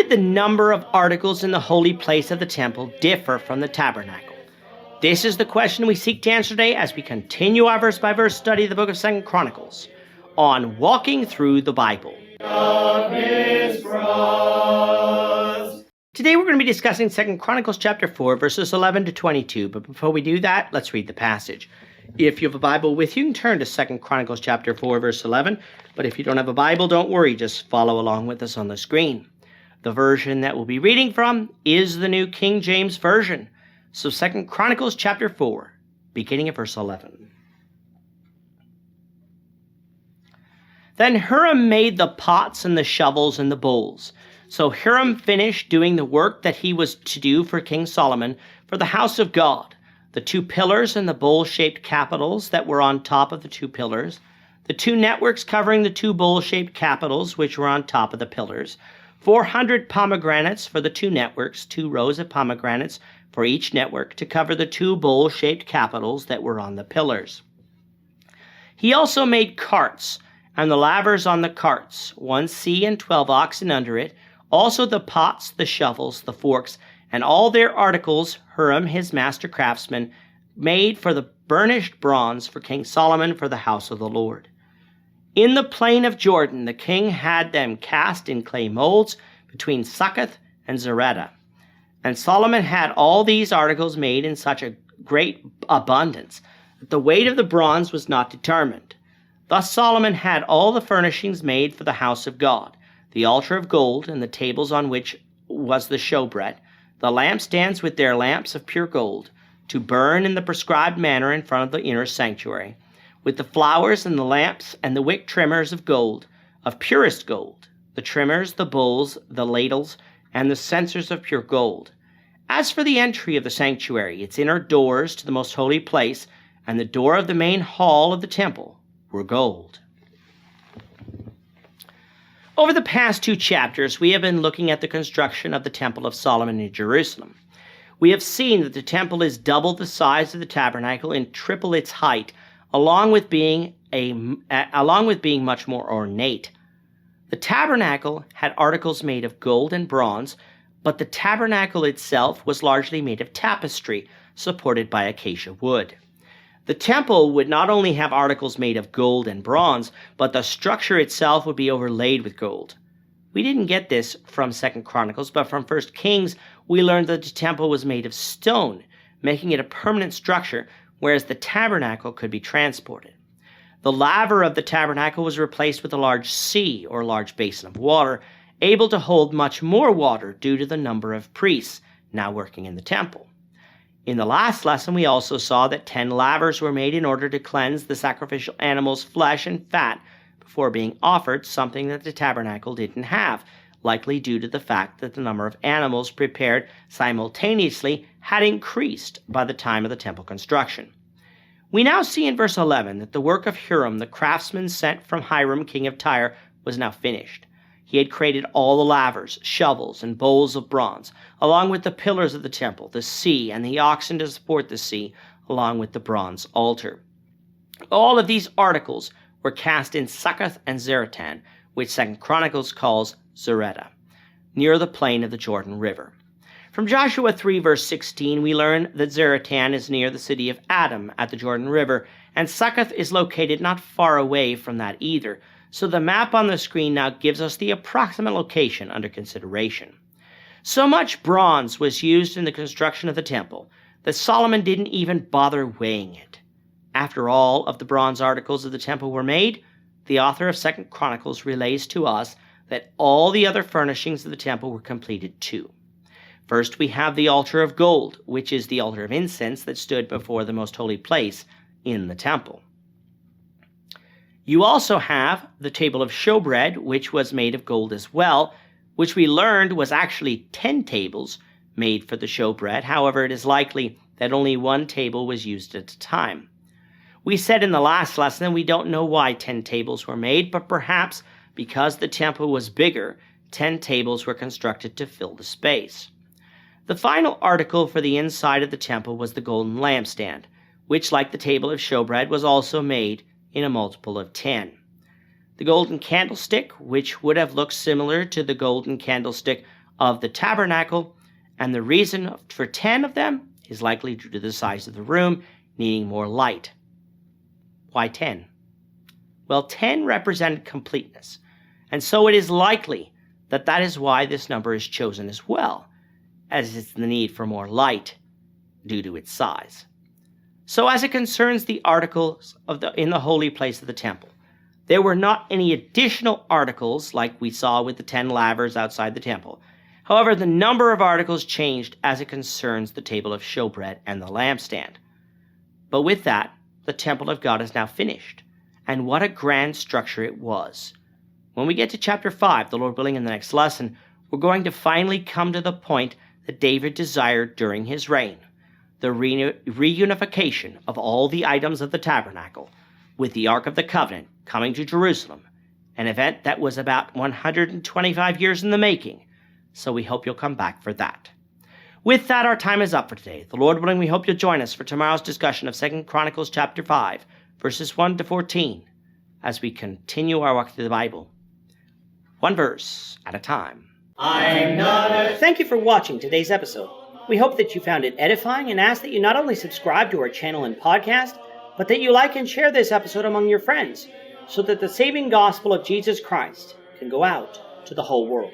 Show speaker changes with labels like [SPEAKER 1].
[SPEAKER 1] did the number of articles in the holy place of the temple differ from the tabernacle? This is the question we seek to answer today as we continue our verse-by-verse study of the book of 2 Chronicles on Walking Through the Bible. Today we're going to be discussing 2 Chronicles chapter 4, verses 11 to 22, but before we do that, let's read the passage. If you have a Bible with you, you can turn to 2 Chronicles chapter 4, verse 11, but if you don't have a Bible, don't worry, just follow along with us on the screen. The version that we'll be reading from is the New King James Version. So 2 Chronicles chapter 4, beginning at verse 11. Then Hiram made the pots and the shovels and the bowls. So Hiram finished doing the work that he was to do for King Solomon for the house of God, the two pillars and the bowl-shaped capitals that were on top of the two pillars, the two networks covering the two bowl-shaped capitals which were on top of the pillars, 400 pomegranates for the two networks, 2 rows of pomegranates for each network to cover the two bowl-shaped capitals that were on the pillars. He also made carts, and the lavers on the carts, 1 sea and 12 oxen under it, also the pots, the shovels, the forks, and all their articles Hiram, his master craftsman, made for the burnished bronze for King Solomon for the house of the Lord. In the plain of Jordan, the king had them cast in clay molds between Succoth and Zeredah. And Solomon had all these articles made in such a great abundance that the weight of the bronze was not determined. Thus Solomon had all the furnishings made for the house of God, the altar of gold and the tables on which was the showbread, the lampstands with their lamps of pure gold, to burn in the prescribed manner in front of the inner sanctuary, with the flowers and the lamps and the wick trimmers of gold, of purest gold, the trimmers, the bowls, the ladles, and the censers of pure gold. As for the entry of the sanctuary, its inner doors to the most holy place, and the door of the main hall of the temple, were gold. Over the past 2 chapters, we have been looking at the construction of the Temple of Solomon in Jerusalem. We have seen that the temple is double the size of the tabernacle and triple its height, along with being much more ornate. The tabernacle had articles made of gold and bronze, but the tabernacle itself was largely made of tapestry, supported by acacia wood. The temple would not only have articles made of gold and bronze, but the structure itself would be overlaid with gold. We didn't get this from 2 Chronicles, but from 1 Kings, we learned that the temple was made of stone, making it a permanent structure, whereas the tabernacle could be transported. The laver of the tabernacle was replaced with a large sea, or large basin of water, able to hold much more water due to the number of priests now working in the temple. In the last lesson, we also saw that 10 lavers were made in order to cleanse the sacrificial animal's flesh and fat before being offered, something that the tabernacle didn't have, likely due to the fact that the number of animals prepared simultaneously had increased by the time of the temple construction. We now see in verse 11 that the work of Hiram, the craftsman sent from Hiram, king of Tyre, was now finished. He had created all the lavers, shovels, and bowls of bronze, along with the pillars of the temple, the sea, and the oxen to support the sea, along with the bronze altar. All of these articles were cast in Succoth and Zeretan, which 2 Chronicles calls Zeredah, near the plain of the Jordan River. From Joshua 3, verse 16, we learn that Zeretan is near the city of Adam at the Jordan River, and Succoth is located not far away from that either. So the map on the screen now gives us the approximate location under consideration. So much bronze was used in the construction of the temple that Solomon didn't even bother weighing it. After all of the bronze articles of the temple were made, the author of 2 Chronicles relays to us that all the other furnishings of the temple were completed too. First, we have the altar of gold, which is the altar of incense that stood before the most holy place in the temple. You also have the table of showbread, which was made of gold as well, which we learned was actually 10 tables made for the showbread. However, it is likely that only 1 table was used at a time. We said in the last lesson we don't know why 10 tables were made, but perhaps because the temple was bigger, 10 tables were constructed to fill the space. The final article for the inside of the temple was the golden lampstand, which, like the table of showbread, was also made in a multiple of 10. The golden candlestick, which would have looked similar to the golden candlestick of the tabernacle, and the reason for 10 of them is likely due to the size of the room needing more light. Why 10? Well, 10 represented completeness, and so it is likely that that is why this number is chosen as well, as it's the need for more light due to its size. So as it concerns the articles in the holy place of the temple, there were not any additional articles like we saw with the 10 lavers outside the temple. However, the number of articles changed as it concerns the table of showbread and the lampstand. But with that, the temple of God is now finished, and what a grand structure it was. When we get to chapter 5, the Lord willing, in the next lesson, we're going to finally come to the point that David desired during his reign, the reunification of all the items of the tabernacle, with the Ark of the Covenant coming to Jerusalem, an event that was about 125 years in the making, so we hope you'll come back for that. With that, our time is up for today. The Lord willing, we hope you'll join us for tomorrow's discussion of 2 Chronicles chapter 5, verses 1 to 14, as we continue our walk through the Bible, one verse at a time. Thank you for watching today's episode. We hope that you found it edifying and ask that you not only subscribe to our channel and podcast, but that you like and share this episode among your friends, so that the saving gospel of Jesus Christ can go out to the whole world.